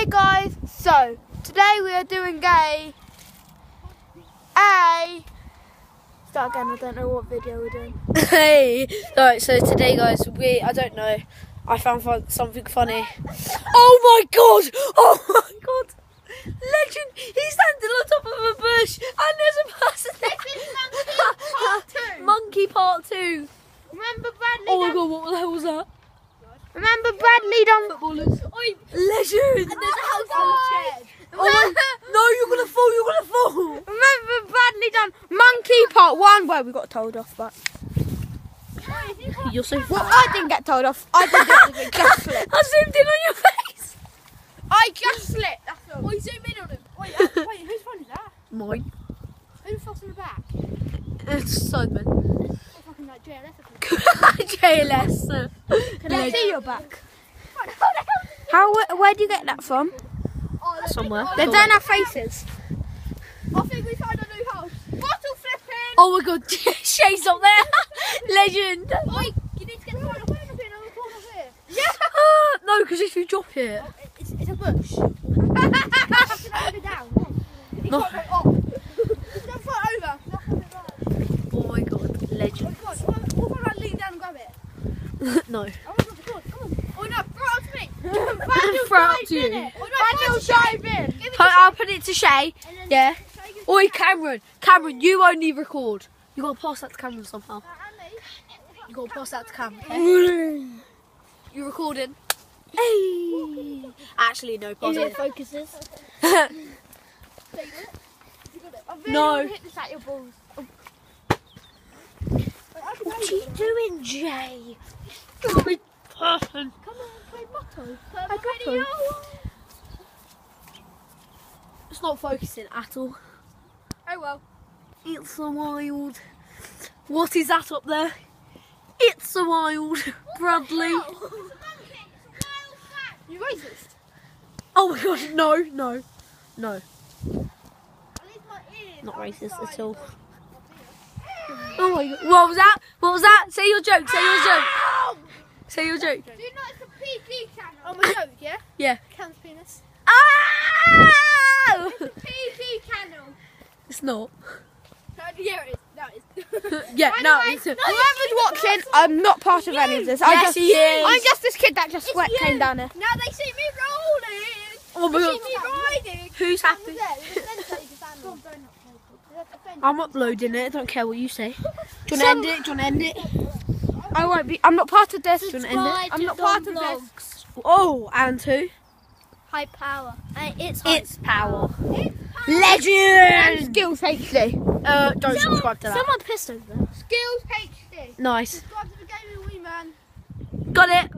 Hey guys, so today we are doing start again, I don't know what video we're doing. Hey, right, so today guys, I don't know, I found something funny. Oh my god, legend, he's standing on top of a bush and there's a person there. Monkey part 2. Remember Bradley? Oh my god, what the hell was that? Remember Bradley done Footballers. Legend. And there's a house full of chairs. Oh, no, you're gonna fall. Remember Bradley done Monkey Part 1 where we got told off, but You're so fat. well, I didn't get told off. I didn't do anything, just slipped. I zoomed in on your face. I just slipped. That's all. Wait, zoom in on him. Wait, whose phone is that? Mine. Who's fussing the back? It's Simon. Oh, fucking like JLS. JLS. Can I see your back? Where do you get that from? Somewhere. They don't have faces. I think we found a new house. Bottle flipping! Oh my god, Shay's up there. Legend. Oi, you need to get the phone up here. On the corner here. Yeah. No, because if you drop it. It's a bush. It's down. No. Don't fall over. Oh my god, legend. What if I lean down and grab it? No. I want to record. Come on. Oh no, throw it to me. Throw it up to you. Bradley will dive in. I'll put it to Shay. Yeah. Oi, Cameron, you only record. You gotta pass that to Cameron somehow. You gotta pass that to Cam. Okay? You recording? Hey. Actually, no. Pause it. Focuses. No. Hit this at your balls. What are you doing, Jay? Good person. Come on, play Bottle. Bottle. It's not focusing at all. Oh well. It's a wild. What is that up there? It's a wild. Bradley. You racist. Oh my god, no. Not racist at all. Oh my god. What was that? Say your joke. Ow! Say your joke. Do you know it's a PG channel? Oh, my joke, yeah? Yeah. Cam's penis. Ah! It's a PG channel. It's not. Yeah, it is. No, it is. Yeah, no. It's Whoever's watching, I'm not part of any of this. Yes, he is. I'm just this kid that just sweat came down here. Now they see me rolling. Oh my They god. see me riding. Who's happy? I'm uploading it. I don't care what you say. Do you want to end it? I won't be. I'm not part of this. Do you want to end it? I'm not part of this. Oh, and who? High power. It's power. And Legend. Skills HD. Don't subscribe to that. Someone pissed over there. Skills HD. Nice. Subscribe to the Gaming Wee Man. Got it.